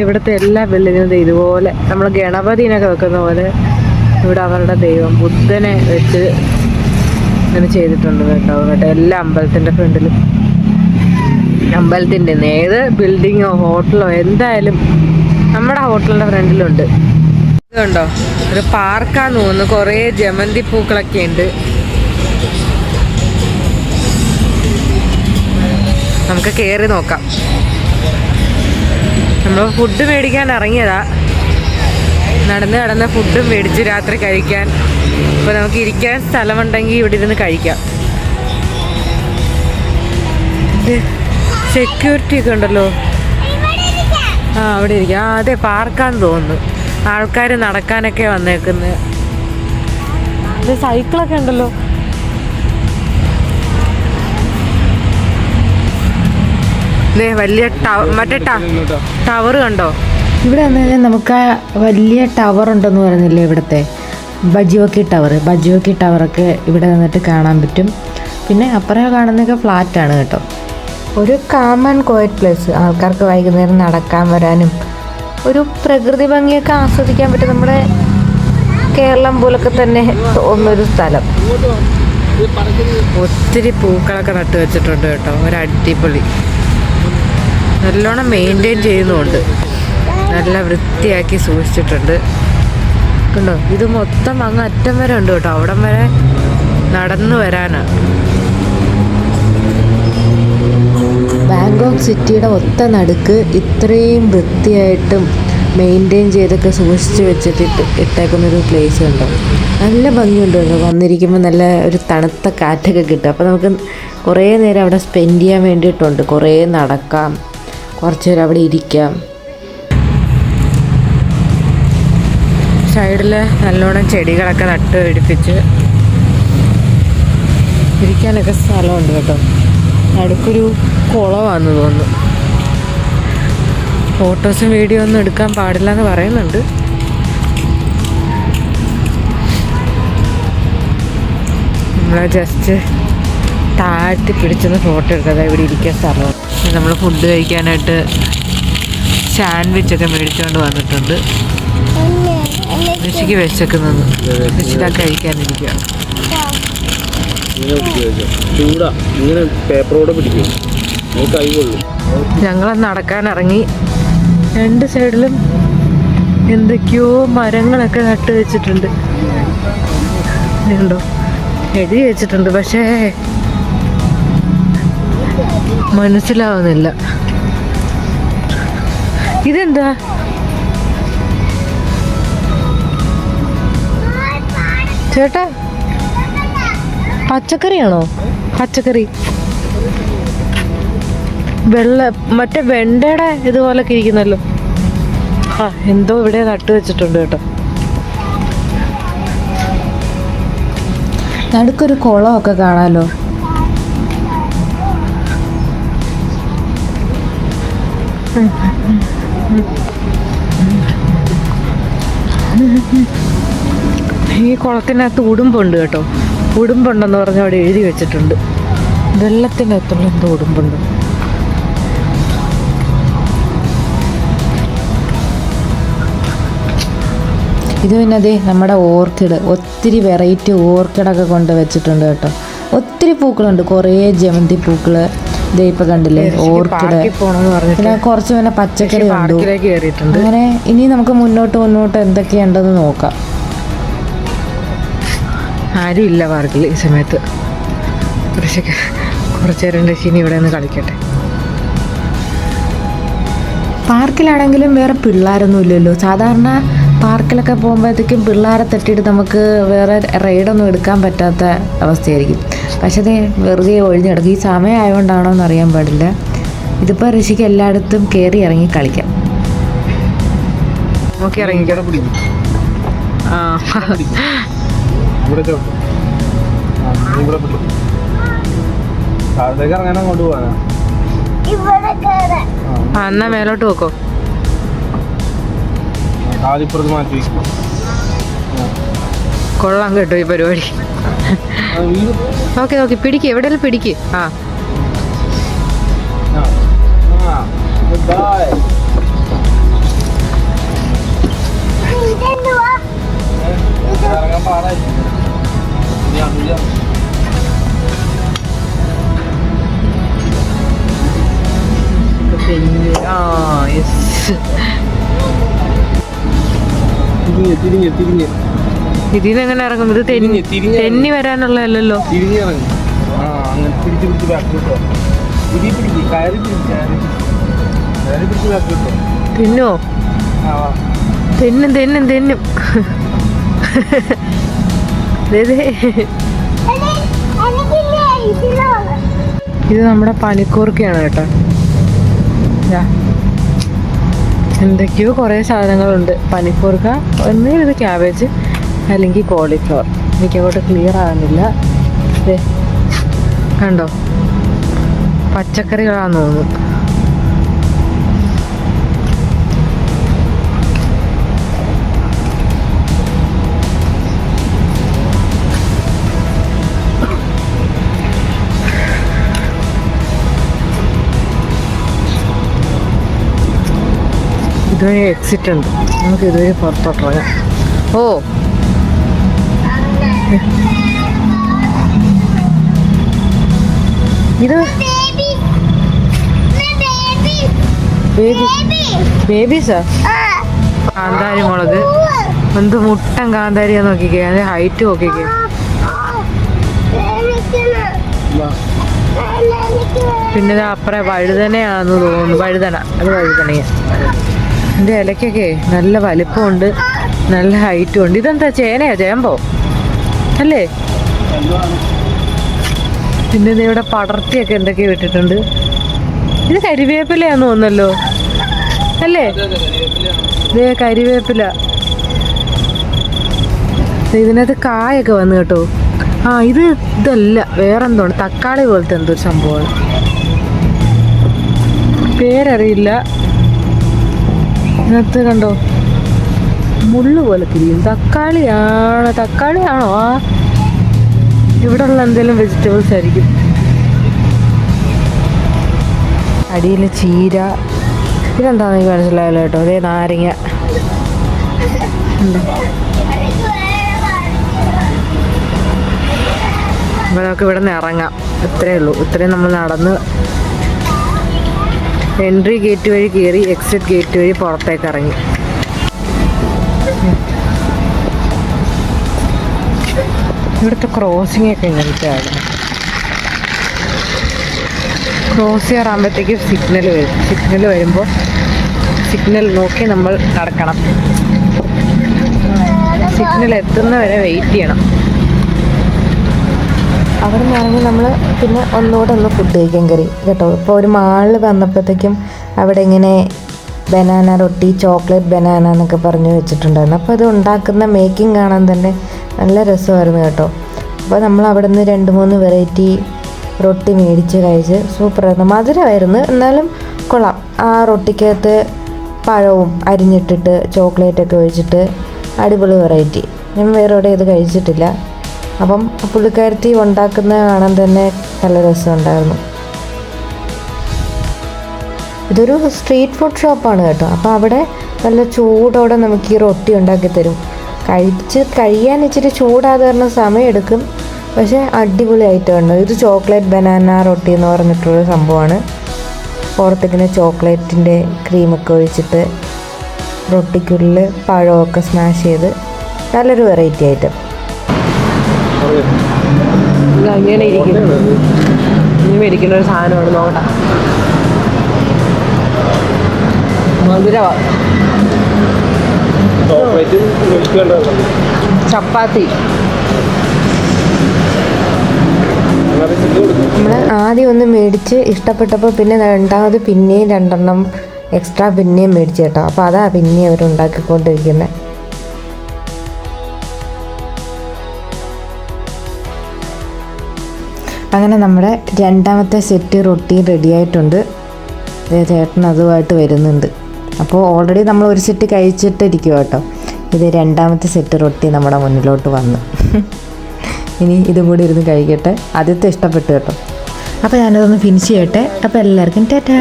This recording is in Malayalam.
ഇവിടുത്തെ എല്ലാ ബിൽഡിങ്ങും ഇതുപോലെ നമ്മൾ ഗണപതിനൊക്കെ വെക്കുന്ന പോലെ ഇവിടെ അവരുടെ ദൈവം ബുദ്ധനെ വെച്ച് ഇങ്ങനെ ചെയ്തിട്ടുണ്ട് കേട്ടോ. കേട്ടോ എല്ലാ അമ്പലത്തിൻ്റെ ഫ്രണ്ടിലും, അമ്പലത്തിൻ്റെ ഏത് ബിൽഡിങ്ങോ ഹോട്ടലോ എന്തായാലും നമ്മുടെ ഹോട്ടലിൻ്റെ ഫ്രണ്ടിലുണ്ട്. ഇതുണ്ടോ, ഒരു പാർക്കാന്ന് തോന്നുന്നു. കുറേ ജമന്തി പൂക്കളൊക്കെ ഉണ്ട്. നമുക്ക് കയറി നോക്കാം. നമ്മൾ ഫുഡ് മേടിക്കാൻ ഇറങ്ങിയതാ, നടന്ന് ഫുഡും മേടിച്ച് രാത്രി കഴിക്കാൻ. അപ്പോൾ നമുക്ക് ഇരിക്കാൻ സ്ഥലമുണ്ടെങ്കിൽ ഇവിടെ ഇരുന്ന് കഴിക്കാം. സെക്യൂരിറ്റി ഒക്കെ ഉണ്ടല്ലോ. അവിടെ ഇരിക്കാം. അതെ, പാർക്കാന്ന് തോന്നുന്നു. ആൾക്കാർ നടക്കാനൊക്കെ വന്നേക്കുന്നത്. ഇത് സൈക്കിളൊക്കെ ഉണ്ടല്ലോ. വലിയ മറ്റേ ടവർ കണ്ടോ? ഇവിടെ വന്നു കഴിഞ്ഞാൽ നമുക്ക് വലിയ ടവർ ഉണ്ടെന്ന് പറഞ്ഞില്ലേ, ഇവിടുത്തെ ബജിയോക്കി ടവറൊക്കെ ഇവിടെ നിന്നിട്ട് കാണാൻ പറ്റും. പിന്നെ അപ്പുറം കാണുന്നതൊക്കെ ഫ്ലാറ്റാണ് കേട്ടോ. ഒരു കാം ആൻഡ് ക്വയറ്റ് പ്ലേസ്. ആൾക്കാർക്ക് വൈകുന്നേരം നടക്കാൻ വരാനും ഒരു പ്രകൃതി ഭംഗിയൊക്കെ ആസ്വദിക്കാൻ പറ്റും. നമ്മുടെ കേരളം പോലൊക്കെ തന്നെ തോന്നുന്നൊരു സ്ഥലം. ഒത്തിരി പൂക്കളൊക്കെ നട്ടു വെച്ചിട്ടുണ്ട് കേട്ടോ. ഒരു അടിപൊളി, നല്ലോണം മെയിൻറ്റെയിൻ ചെയ്യുന്നുണ്ട്. നല്ല വൃത്തിയാക്കി സൂക്ഷിച്ചിട്ടുണ്ട് കണ്ടോ. ഇത് മൊത്തം അങ്ങ് അറ്റം വരെ ഉണ്ട് കേട്ടോ. അവിടം വരെ നടന്നു വരാനാണ്. ബാങ്കോക്ക് സിറ്റിയുടെ ഒത്ത നടുക്ക് ഇത്രയും വൃത്തിയായിട്ടും മെയിൻറ്റെയിൻ ചെയ്തൊക്കെ സൂക്ഷിച്ച് വെച്ചിട്ട് ഇട്ടേക്കുന്നൊരു പ്ലേസ് ഉണ്ടോ. നല്ല ഭംഗിയുണ്ട് കേട്ടോ. വന്നിരിക്കുമ്പോൾ നല്ല ഒരു തണുത്ത കാറ്റൊക്കെ കിട്ടും. അപ്പോൾ നമുക്ക് കുറേ നേരം അവിടെ സ്പെൻഡ് ചെയ്യാൻ വേണ്ടിയിട്ടുണ്ട്. കുറേ നടക്കാം, കുറച്ച് നേരം അവിടെ ഇരിക്കാം. സൈഡിൽ നല്ലോണം ചെടികളൊക്കെ നട്ട് പിടിപ്പിച്ച് ഇരിക്കാനൊക്കെ സ്ഥലമുണ്ട് കേട്ടോ. നടുക്കൊരു കുളമാണെന്ന് തോന്നുന്നു. ഫോട്ടോസും വീഡിയോ ഒന്നും എടുക്കാൻ പാടില്ല എന്ന് പറയുന്നുണ്ട്. നമ്മളെ ജസ്റ്റ് താഴ്ത്തി പിടിച്ചൊന്ന് ഫോട്ടോ എടുക്കാതെ ഇവിടെ ഇരിക്കാൻ സ്ഥലമാണ്. നമ്മൾ ഫുഡ് കഴിക്കാനായിട്ട് സാൻഡ്വിച്ചൊക്കെ മേടിച്ചുകൊണ്ട് വന്നിട്ടുണ്ട്. ഋഷിക്ക് വിശക്കുന്നത്, ഋഷിക കഴിക്കാനിരിക്കുകയാണ്. ഞങ്ങൾ നടക്കാൻ ഇറങ്ങി. രണ്ട് സൈഡിലും എന്തൊക്കെയോ മരങ്ങളൊക്കെ നട്ടു വെച്ചിട്ടുണ്ട്. ഉണ്ടോ, എഴുതി വെച്ചിട്ടുണ്ട്, പക്ഷേ മനസ്സിലാവുന്നില്ല. ഇതെന്താ? ചേട്ടാ, പച്ചക്കറിയാണോ? പച്ചക്കറി മറ്റേ വെണ്ടയുടെ ഇതുപോലൊക്കെ ഇരിക്കുന്നല്ലോ. എന്തോ ഇവിടെ നട്ടു വെച്ചിട്ടുണ്ട് കേട്ടോ. നടുക്കൊരു കുളമൊക്കെ കാണാലോ. ഈ കുളത്തിനകത്ത് ഉടുമ്പുണ്ട് കേട്ടോ. ഉടുമ്പുണ്ടെന്ന് പറഞ്ഞ് അവിടെ എഴുതി വെച്ചിട്ടുണ്ട്. വെള്ളത്തിനകത്തുള്ള എന്തോ ഉടുമ്പുണ്ട്. ഇത് പിന്നെ അതെ നമ്മുടെ ഓർക്കിഡ്, ഒത്തിരി വെറൈറ്റി ഓർക്കിഡൊക്കെ കൊണ്ട് വെച്ചിട്ടുണ്ട് കേട്ടോ. ഒത്തിരി പൂക്കളുണ്ട്, കുറേ ജമന്തി പൂക്കള്. ഇതേ ഇപ്പം കണ്ടില്ലേ, ഓർക്കിഡ്. പിന്നെ കുറച്ച് പിന്നെ പച്ചക്കറി ഉണ്ട്. അങ്ങനെ ഇനി നമുക്ക് മുന്നോട്ട് എന്തൊക്കെയുണ്ടെന്ന് നോക്കാം. ആരും ഇല്ല പാർക്കിൽ ഈ സമയത്ത്. കുറച്ച് നേരം ഋഷിനി ഇവിടെ നിന്ന് കളിക്കട്ടെ. പാർക്കിലാണെങ്കിലും വേറെ പിള്ളേരൊന്നും ഇല്ലല്ലോ. സാധാരണ പാർക്കിലൊക്കെ പോകുമ്പോഴത്തേക്കും പിള്ളേരെ തട്ടിയിട്ട് നമുക്ക് വേറെ റൈഡൊന്നും എടുക്കാൻ പറ്റാത്ത അവസ്ഥയായിരിക്കും. പക്ഷേ അത് വെറുതെ ഒഴിഞ്ഞെടുക്കും. ഈ സമയം ആയതുകൊണ്ടാണോ എന്ന് അറിയാൻ പാടില്ല. ഇതിപ്പോൾ ഋഷിക്ക് എല്ലായിടത്തും കയറി ഇറങ്ങി കളിക്കാം. നോക്കി ഇറങ്ങിക്കോ. എന്നാ മേലോട്ട് വെക്കോ. കൊള്ളാം കേട്ടോ ഈ പരിപാടി. നോക്കി പിടിക്ക്, എവിടെയെങ്കിലും പിടിക്ക്. ഇതിനെങ്ങനെ ഇറങ്ങും? ഇത് തെന്നി വരാനുള്ളതല്ലോ. തിന്നോ? തെന്നും ഇത് നമ്മുടെ പനിക്കൂർക്കയാണ് കേട്ടോ. എന്തൊക്കെയോ കുറേ സാധനങ്ങളുണ്ട്. പനിക്കൂർക്ക, ഒന്നുകിൽ ഇത് ക്യാബേജ് അല്ലെങ്കിൽ കോളിഫ്ലവർ. എനിക്കങ്ങോട്ട് ക്ലിയർ ആകുന്നില്ല. കണ്ടോ, പച്ചക്കറികളാന്ന് തോന്നുന്നു. ഇതുവഴി എക്സിറ്റ് ഉണ്ട്, നമുക്ക് ഇതുവഴി പുറത്തോട്ടിറങ്ങാം. ഓ, ഇത് ബേബീസാ? കാന്താരി മുളക്, എന്ത് മുട്ടൻ കാന്താരിയാ നോക്കിക്കേ. അതിന്റെ ഹൈറ്റ് നോക്കിക്കേ. പിന്നെ അപ്പുറം വഴുതനയാണെന്ന് തോന്നുന്നു. വഴുതന, അത് വഴുതനയാ. എൻ്റെ ഇലക്കൊക്കെ നല്ല വലിപ്പമുണ്ട്, നല്ല ഹൈറ്റും ഉണ്ട്. ഇതെന്താ, ചേനയാ? ചേമ്പോ അല്ലേ? പിന്നെ ഇവിടെ പടർത്തിയൊക്കെ എന്തൊക്കെയോ ഇട്ടിട്ടുണ്ട്. ഇത് കരിവേപ്പിലയാന്ന് തോന്നല്ലോ അല്ലേ? ഇതേ കരിവേപ്പില. ഇതിനകത്ത് കായൊക്കെ വന്നു കേട്ടോ. ഇതല്ല, വേറെന്തോണ്, തക്കാളി പോലത്തെ എന്തോ സംഭവമാണ്, പേരറിയില്ല. ഇതിനകത്ത് കണ്ടോ, മുള്ളു പോലെ തിരിയും. തക്കാളിയാണോ? ഇവിടെ ഉള്ള എന്തെങ്കിലും വെജിറ്റബിൾസ് ആയിരിക്കും. അടിയിൽ ചീര. ഇതെന്താണെന്ന് എനിക്ക് മനസ്സിലായല്ലോ കേട്ടോ. അതേ നാരങ്ങ. അപ്പോൾ നമുക്ക് ഇവിടെ നിന്ന് ഇറങ്ങാം. ഇത്രയേ ഉള്ളൂ. ഇത്രയും നമ്മൾ നടന്ന് എൻട്രി ഗേറ്റ് വഴി കയറി എക്സിറ്റ് ഗേറ്റ് വഴി പുറത്തേക്ക് ഇറങ്ങി. ഇവിടുത്തെ ക്രോസിംഗ് ഒക്കെ ഇങ്ങനത്തെ ആയിരുന്നു. ക്രോസ് ചെയ്യാറാകുമ്പോഴത്തേക്ക് സിഗ്നൽ വരും. സിഗ്നൽ വരുമ്പോൾ സിഗ്നൽ നോക്കി നമ്മൾ നടക്കണം. സിഗ്നൽ എത്തുന്നവരെ വെയിറ്റ് ചെയ്യണം. അവിടെ നിന്ന് ഇറങ്ങി നമ്മൾ പിന്നെ ഒന്നുകൂടെ ഫുഡ് കഴിക്കാൻ കയറി കേട്ടോ. ഇപ്പോൾ ഒരു മാളിൽ വന്നപ്പോഴത്തേക്കും അവിടെ ഇങ്ങനെ ബനാന റൊട്ടി, ചോക്ലേറ്റ് ബനാന എന്നൊക്കെ പറഞ്ഞ് വെച്ചിട്ടുണ്ടായിരുന്നു. അപ്പോൾ അത് ഉണ്ടാക്കുന്ന മേക്കിംഗ് കാണാൻ തന്നെ നല്ല രസമായിരുന്നു കേട്ടോ. അപ്പോൾ നമ്മൾ അവിടെ നിന്ന് 2-3 വെറൈറ്റി റൊട്ടി മേടിച്ച് കഴിച്ച് സൂപ്പറായിരുന്നു. മധുരമായിരുന്നു, എന്നാലും കൊള്ളാം. ആ റൊട്ടിക്കകത്ത് പഴവും അരിഞ്ഞിട്ടിട്ട് ചോക്ലേറ്റൊക്കെ ഒഴിച്ചിട്ട് അടിപൊളി വെറൈറ്റി. ഞാൻ വേറെ എവിടെ ഇത് കഴിച്ചിട്ടില്ല. അപ്പം പുള്ളിക്കാരത്തി ഉണ്ടാക്കുന്ന കാണാൻ തന്നെ നല്ല രസമുണ്ടായിരുന്നു. ഇതൊരു സ്ട്രീറ്റ് ഫുഡ് ഷോപ്പാണ് കേട്ടോ. അപ്പോൾ അവിടെ നല്ല ചൂടോടെ നമുക്ക് ഈ റൊട്ടി ഉണ്ടാക്കി തരും. കഴിയാൻ ഇച്ചിരി ചൂടാതെ പറഞ്ഞ സമയമെടുക്കും, പക്ഷേ അടിപൊളി ഐറ്റമാണ്. ഇത് ചോക്ലേറ്റ് ബനാന റൊട്ടി എന്ന് പറഞ്ഞിട്ടുള്ള സംഭവമാണ്. പുറത്തേക്കിങ്ങനെ ചോക്ലേറ്റിൻ്റെ ക്രീമൊക്കെ ഒഴിച്ചിട്ട് റൊട്ടിക്കുള്ളിൽ പഴമൊക്കെ സ്മാഷ് ചെയ്ത് നല്ലൊരു വെറൈറ്റി ഐറ്റം. അങ്ങനെ ഇരിക്കുന്നു. ഇനി മേടിക്കുന്ന ഒരു സാധനമാണ്, നോക്കട്ടെ. മധുരവാ. ചപ്പാത്തി. നമ്മൾ ആദ്യം ഒന്ന് മേടിച്ച് ഇഷ്ടപ്പെട്ടപ്പോൾ പിന്നെ രണ്ടാമത് പിന്നെയും 2 എക്സ്ട്രാ പിന്നെയും മേടിച്ചു കേട്ടോ. അപ്പോൾ അതാ പിന്നെയും അവരുണ്ടാക്കിക്കൊണ്ടിരിക്കുന്നത്. അങ്ങനെ നമ്മുടെ രണ്ടാമത്തെ സെറ്റ് റൊട്ടി റെഡി ആയിട്ടുണ്ട്. ചേട്ടൻ അതുമായിട്ട് വരുന്നുണ്ട്. അപ്പോൾ ഓൾറെഡി നമ്മൾ ഒരു സെറ്റ് കഴിച്ചിട്ടിരിക്കുക കേട്ടോ. ഇത് രണ്ടാമത്തെ സെറ്റ് റൊട്ടി നമ്മുടെ മുന്നിലോട്ട് വന്നു. ഇനി ഇതും കൂടി ഇരുന്ന് കഴിക്കട്ടെ. ആദ്യത്തെ ഇഷ്ടപ്പെട്ടു കേട്ടോ. അപ്പോൾ ഞാനതൊന്ന് ഫിനിഷ് ചെയ്യട്ടെ. അപ്പോൾ എല്ലാവർക്കും ടാറ്റാ.